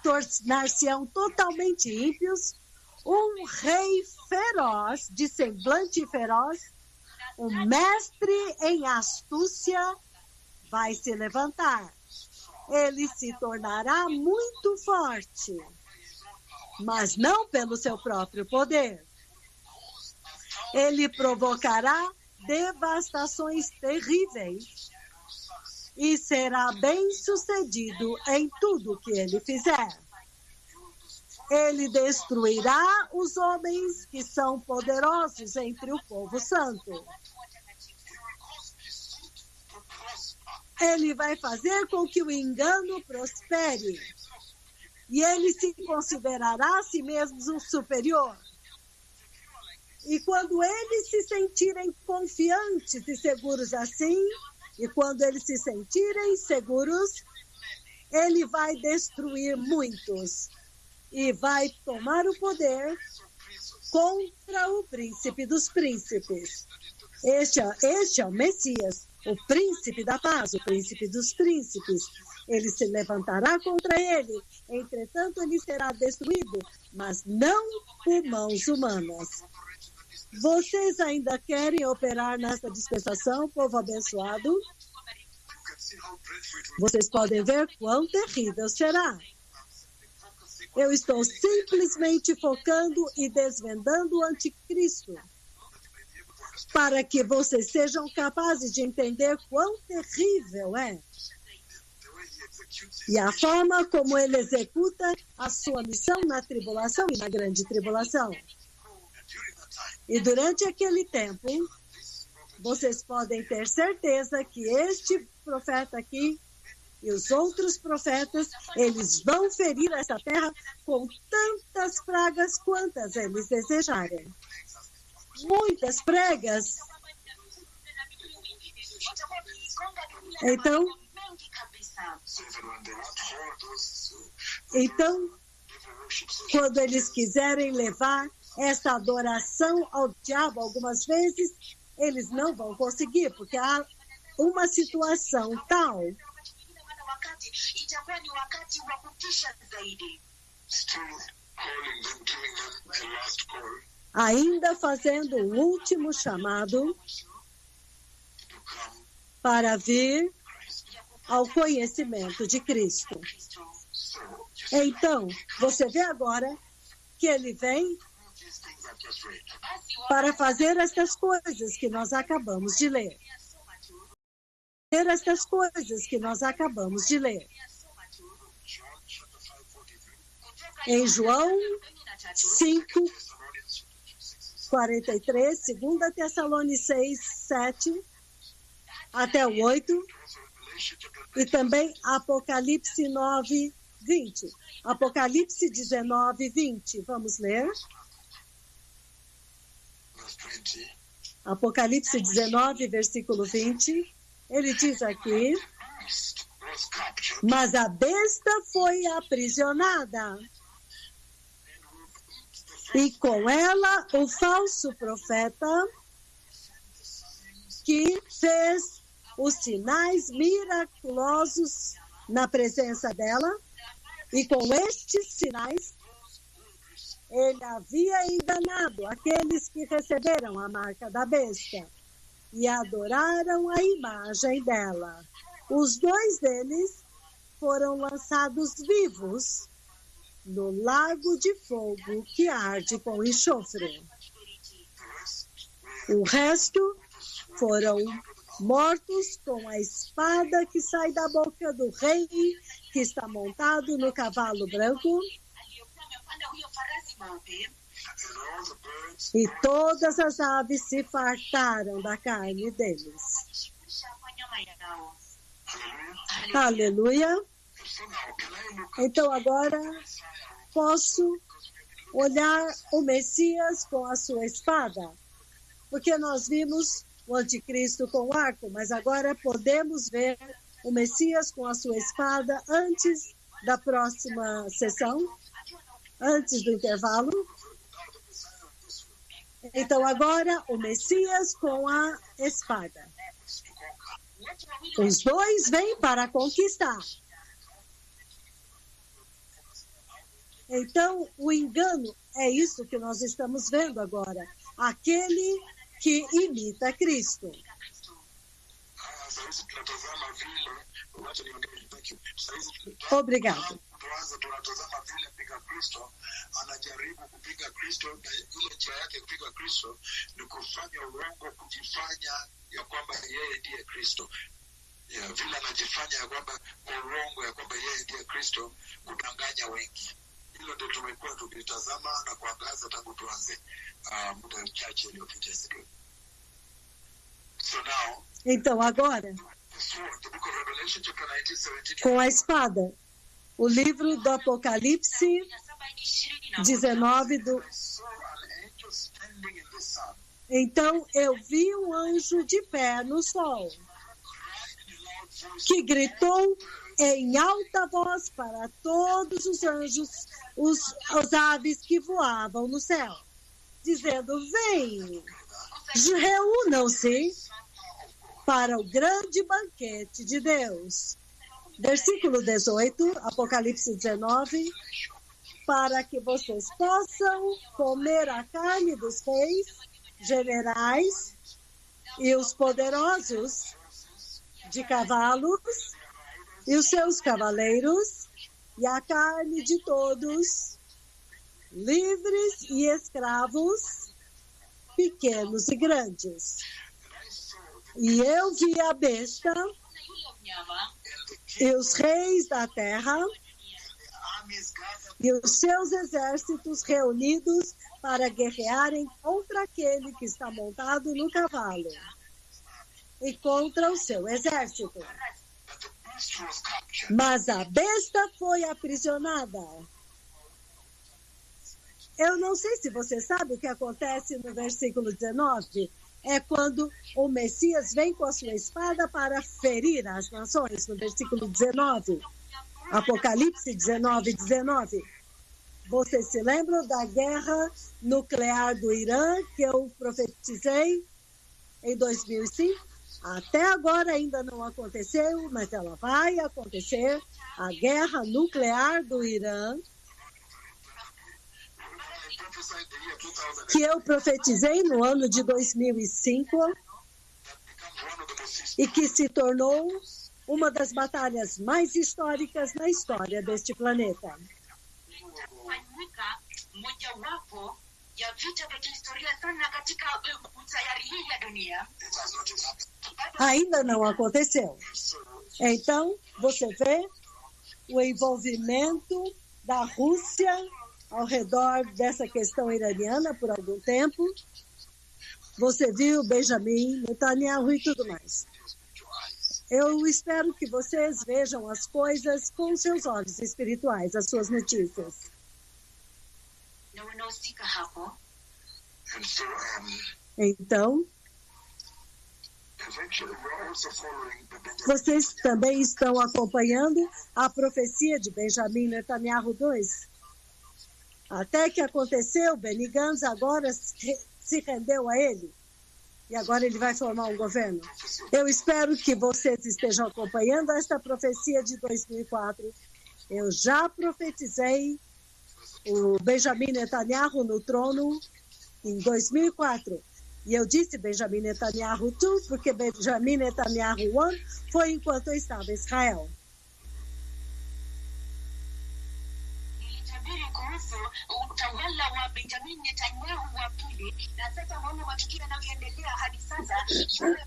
tornar-se-ão totalmente ímpios, um rei feroz, de semblante feroz, um mestre em astúcia, vai se levantar. Ele se tornará muito forte, mas não pelo seu próprio poder. Ele provocará devastações terríveis e será bem-sucedido em tudo que ele fizer. Ele destruirá os homens que são poderosos entre o povo santo. Ele vai fazer com que o engano prospere. E ele se considerará a si mesmo um superior. E quando eles se sentirem confiantes e seguros assim, e quando eles se sentirem seguros, ele vai destruir muitos. E vai tomar o poder contra o príncipe dos príncipes. Este é o Messias, o príncipe da paz, o príncipe dos príncipes. Ele se levantará contra ele, entretanto ele será destruído, mas não por mãos humanas. Vocês ainda querem operar nessa dispensação, povo abençoado? Vocês podem ver quão terrível será. Eu estou simplesmente focando e desvendando o anticristo, para que vocês sejam capazes de entender quão terrível é. E a forma como ele executa a sua missão na tribulação e na grande tribulação. E durante aquele tempo, vocês podem ter certeza que este profeta aqui e os outros profetas, eles vão ferir essa terra com tantas pragas quantas eles desejarem. Muitas pragas. Então, quando eles quiserem levar essa adoração ao diabo algumas vezes, eles não vão conseguir, porque há uma situação tal. Ainda fazendo o último chamado para vir ao conhecimento de Cristo. Então, você vê agora que ele vem para fazer estas coisas que nós acabamos de ler. Em João 5, 43, 2 Tessalonicenses 7, até o 8, e também Apocalipse 9, 20. Apocalipse 19, 20. Vamos ler. Apocalipse 19, versículo 20. Ele diz aqui: mas a besta foi aprisionada, e com ela o falso profeta, que fez os sinais miraculosos na presença dela, e com estes sinais ele havia enganado aqueles que receberam a marca da besta e adoraram a imagem dela. Os dois deles foram lançados vivos no lago de fogo que arde com enxofre. O resto foram mortos com a espada que sai da boca do rei que está montado no cavalo branco, e todas as aves se fartaram da carne deles. Aleluia. Então agora posso olhar o Messias com a sua espada, porque nós vimos o anticristo com o arco, mas agora podemos ver o Messias com a sua espada antes da próxima sessão, antes do intervalo. Então agora o Messias com a espada. Os dois vêm para conquistar. Então, o engano é isso que nós estamos vendo agora. Aquele que imita Cristo. Obrigado. Tunatazama vile mpiga Kristo anajaribu kupiga Kristo, na ile njia yake kupiga Kristo ni kufanya uongo, kujifanya ya kwamba yeye ndiye Kristo. Vile anajifanya ya kwamba kwa uongo ya kwamba yeye ndiye Kristo, kudanganya wengi. Hilo ndio tumekuwa tukitazama na kuangaza tangu tuanze muda mchache uliopita. So now, então agora, com a espada, o livro do Apocalipse 19 do... Então eu vi um anjo de pé no sol, que gritou em alta voz para todos os anjos, os aves que voavam no céu, dizendo: vem, reúnam-se para o grande banquete de Deus. Versículo 18, Apocalipse 19, para que vocês possam comer a carne dos reis, generais e os poderosos de cavalos e os seus cavaleiros, e a carne de todos, livres e escravos, pequenos e grandes. E eu vi a besta e os reis da terra e os seus exércitos reunidos para guerrearem contra aquele que está montado no cavalo e contra o seu exército. Mas a besta foi aprisionada. Eu não sei se você sabe o que acontece no versículo 19. É quando o Messias vem com a sua espada para ferir as nações, no versículo 19. Apocalipse 19, 19. Vocês se lembram da guerra nuclear do Irã, que eu profetizei em 2005? Até agora ainda não aconteceu, mas ela vai acontecer. A guerra nuclear do Irã, que eu profetizei no ano de 2005 e que se tornou uma das batalhas mais históricas na história deste planeta. Ainda não aconteceu. Então, você vê o envolvimento da Rússia ao redor dessa questão iraniana por algum tempo. Você viu Benjamin Netanyahu e tudo mais. Eu espero que vocês vejam as coisas com seus olhos espirituais, as suas notícias. Então, vocês também estão acompanhando a profecia de Benjamin Netanyahu 2. Até que aconteceu, Benny Gantz agora se rendeu a ele. E agora ele vai formar um governo. Eu espero que vocês estejam acompanhando esta profecia de 2004. Eu já profetizei o Benjamin Netanyahu no trono em 2004. E eu disse Benjamin Netanyahu 2, porque Benjamin Netanyahu 1 foi enquanto eu estava em Israel. Kuhusu utawala wa Benjamin Netanyahu wa pili, na sasa maana matukio yanavyoendelea hadi sasa,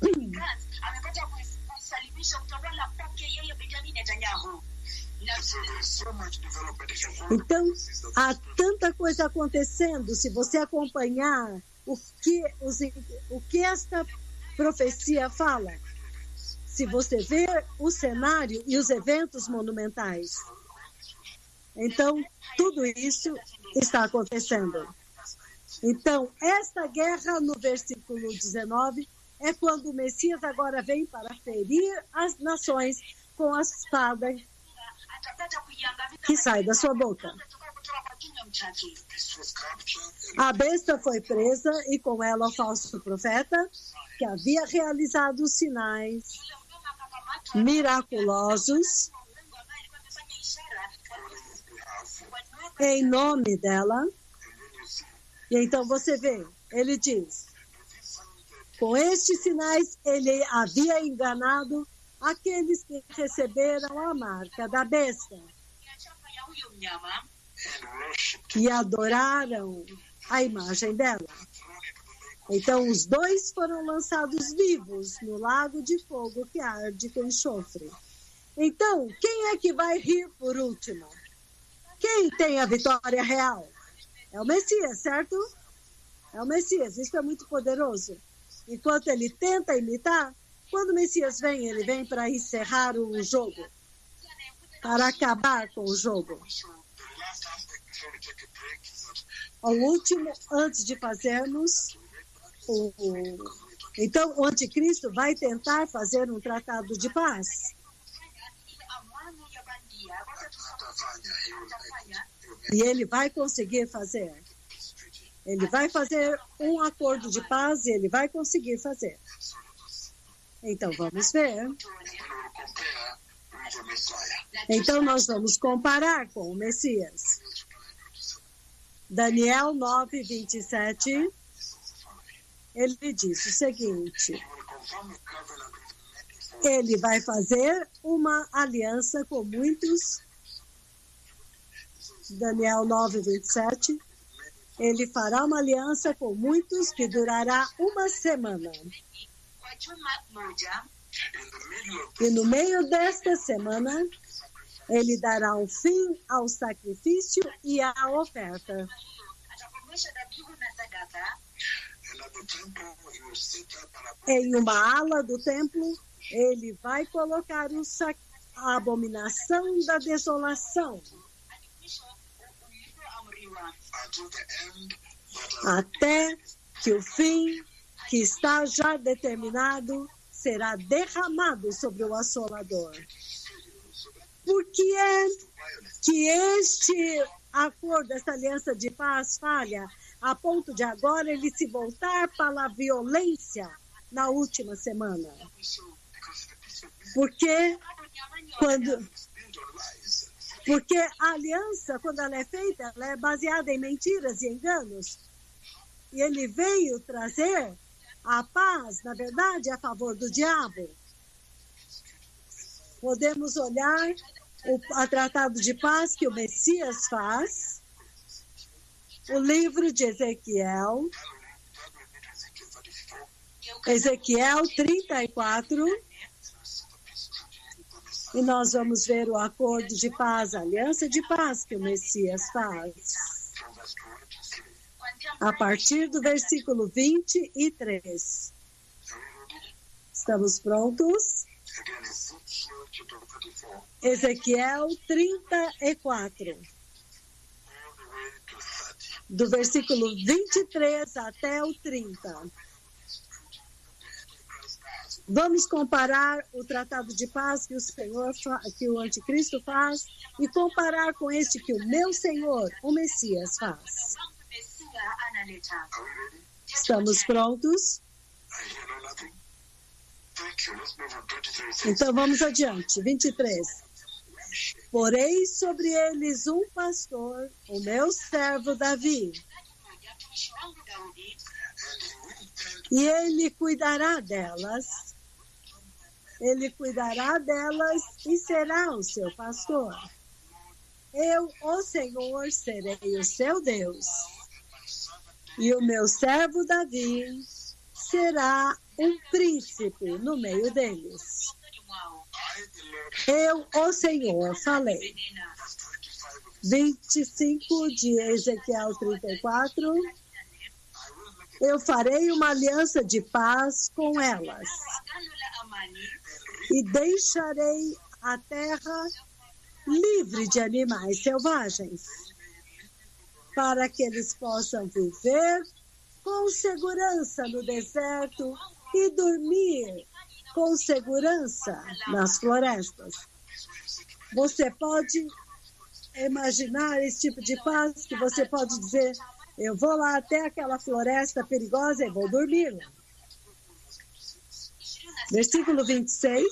Benny Gantz amepata kusalimisha utawala kwake yeye Benjamin Netanyahu. Então, há tanta coisa acontecendo. Se você acompanhar o que esta profecia fala, se você ver o cenário e os eventos monumentais, então, tudo isso está acontecendo. Então, esta guerra, no versículo 19, é quando o Messias agora vem para ferir as nações com a espada que sai da sua boca. A besta foi presa e com ela o falso profeta, que havia realizado sinais miraculosos em nome dela. E então você vê, ele diz, com estes sinais ele havia enganado aqueles que receberam a marca da besta e adoraram a imagem dela. Então os dois foram lançados vivos no lago de fogo que arde com enxofre. Então, quem é que vai rir por último? Quem tem a vitória real? É o Messias, certo? É o Messias, isso é muito poderoso. Enquanto ele tenta imitar, quando o Messias vem, ele vem para encerrar o jogo, para acabar com o jogo. O último, antes de fazermos Então, o anticristo vai tentar fazer um tratado de paz. E ele vai conseguir fazer. Ele vai fazer um acordo de paz e ele vai conseguir fazer. Então, vamos ver. Então, nós vamos comparar com o Messias. Daniel 9, 27, ele diz o seguinte: ele vai fazer uma aliança com muitos. Daniel 9, 27, ele fará uma aliança com muitos que durará uma semana. E no meio desta semana, ele dará um fim ao sacrifício e à oferta. Em uma ala do templo, ele vai colocar a abominação da desolação, até que o fim, que está já determinado, será derramado sobre o assolador. Por que é que este acordo, essa aliança de paz falha, a ponto de agora ele se voltar para a violência na última semana? Porque a aliança, quando ela é feita, ela é baseada em mentiras e enganos. E ele veio trazer a paz, na verdade, a favor do diabo. Podemos olhar o tratado de paz que o Messias faz, o livro de Ezequiel, Ezequiel 34, e nós vamos ver o acordo de paz, a aliança de paz que o Messias faz. A partir do versículo 23. Estamos prontos? Ezequiel 34. Do versículo 23 até o 30. Vamos comparar o tratado de paz que o anticristo faz e comparar com este que o meu Senhor, o Messias, faz. Estamos prontos? Então vamos adiante. 23. Porei sobre eles um pastor, o meu servo Davi, e ele cuidará delas. Ele cuidará delas e será o seu pastor. Eu, o Senhor, serei o seu Deus. E o meu servo Davi será um príncipe no meio deles. Eu, o Senhor, falei. 25 de Ezequiel 34. Eu farei uma aliança de paz com elas. E deixarei a terra livre de animais selvagens, para que eles possam viver com segurança no deserto e dormir com segurança nas florestas. Você pode imaginar esse tipo de paz que você pode dizer: eu vou lá até aquela floresta perigosa e vou dormir lá. Versículo 26.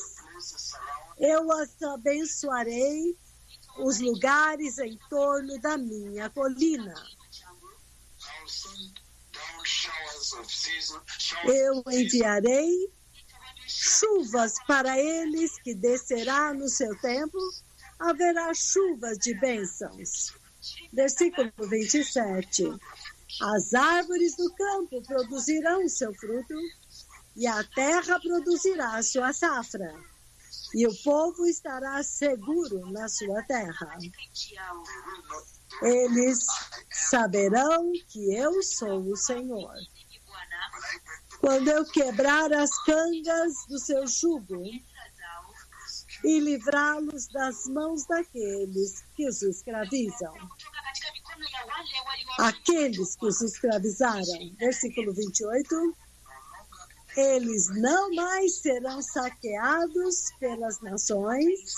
Eu as abençoarei os lugares em torno da minha colina. I'll send down showers of season, Eu enviarei chuvas para eles que descerá no seu templo, haverá chuvas de bênçãos. Versículo 27. As árvores do campo produzirão seu fruto, e a terra produzirá a sua safra, e o povo estará seguro na sua terra. Eles saberão que eu sou o Senhor. Quando eu quebrar as cangas do seu jugo e livrá-los das mãos daqueles que os escravizam. Aqueles que os escravizaram. Versículo 28. Eles não mais serão saqueados pelas nações,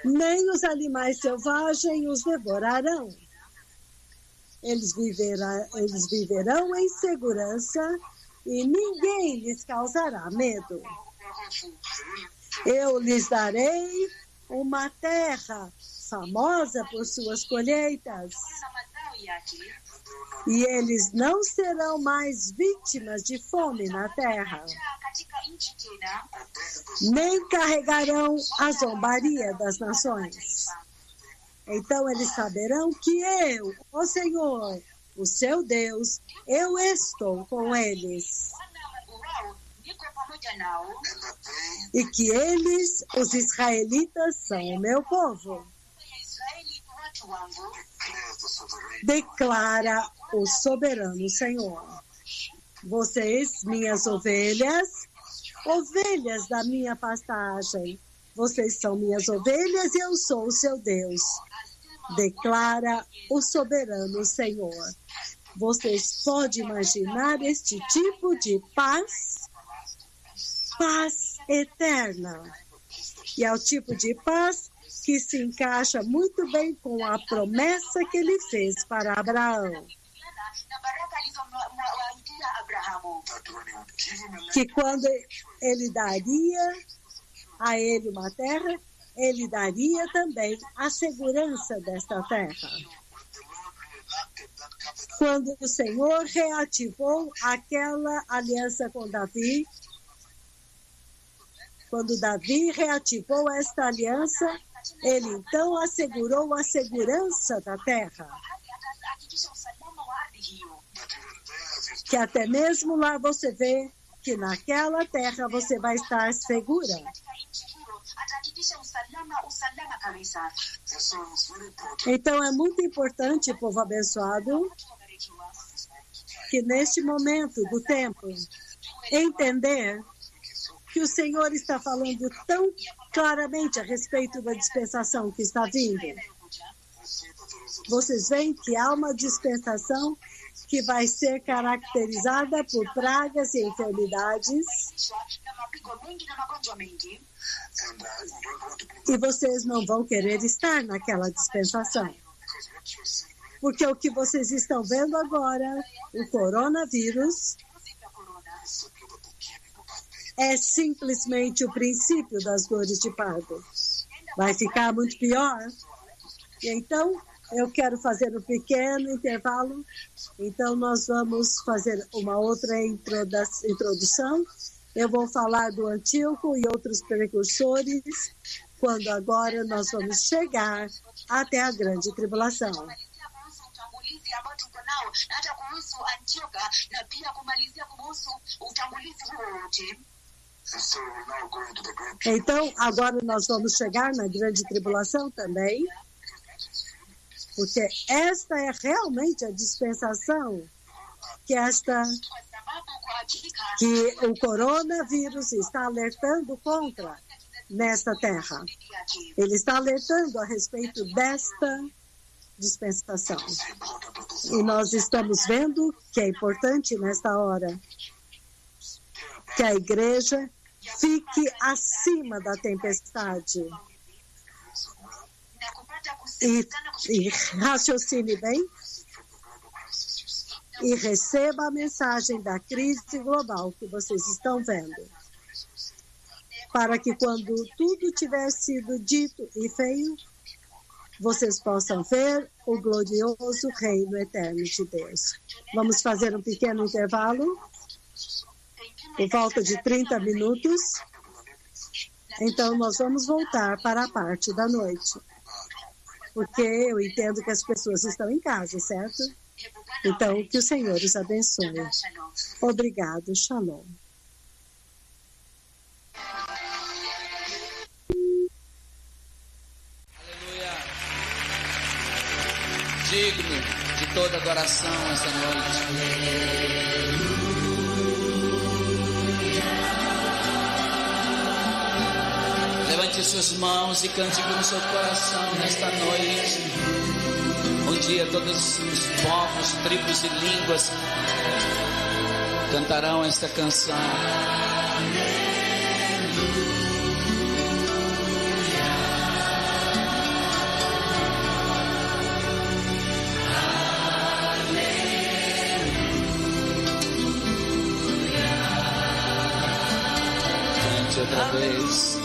nem os animais selvagens os devorarão. Eles viverão em segurança e ninguém lhes causará medo. Eu lhes darei uma terra famosa por suas colheitas, e eles não serão mais vítimas de fome na terra, nem carregarão a zombaria das nações. Então eles saberão que eu, o Senhor, o seu Deus, eu estou com eles. E que eles, os israelitas, são o meu povo. Declara o soberano Senhor. Vocês, minhas ovelhas, ovelhas da minha pastagem, vocês são minhas ovelhas e eu sou o seu Deus. Declara o soberano Senhor. Vocês podem imaginar este tipo de paz? Paz eterna. E é o tipo de paz que se encaixa muito bem com a promessa que ele fez para Abraão. Que quando ele daria a ele uma terra, ele daria também a segurança desta terra. Quando o Senhor reativou aquela aliança com Davi, quando Davi reativou esta aliança, ele então assegurou a segurança da terra. Que até mesmo lá você vê que naquela terra você vai estar segura. Então é muito importante, povo abençoado, que neste momento do tempo, entender que o Senhor está falando tão claramente a respeito da dispensação que está vindo. Vocês veem que há uma dispensação que vai ser caracterizada por pragas e enfermidades. E vocês não vão querer estar naquela dispensação. Porque o que vocês estão vendo agora, o coronavírus, é simplesmente o princípio das dores de parto. Vai ficar muito pior. E então, eu quero fazer um pequeno intervalo. Então, nós vamos fazer uma outra introdução. Eu vou falar do Antíoco e outros precursores, quando agora nós vamos chegar até a grande tribulação. Então, agora nós vamos chegar na grande tribulação também, porque esta é realmente a dispensação que o coronavírus está alertando contra nesta terra. Ele está alertando a respeito desta dispensação. E nós estamos vendo que é importante nesta hora que a igreja fique acima da tempestade e raciocine bem e receba a mensagem da crise global que vocês estão vendo. para que quando tudo tiver sido dito e feito, vocês possam ver o glorioso reino eterno de Deus. Vamos fazer um pequeno intervalo, por volta de 30 minutos. Então, nós vamos voltar para a parte da noite, porque eu entendo que as pessoas estão em casa, certo? Então, que o Senhor os abençoe. Obrigado, Shalom. Digno de toda adoração essa noite. Levante suas mãos e cante com o seu coração nesta noite. Um dia todos os povos, tribos e línguas cantarão esta canção. Outra vez.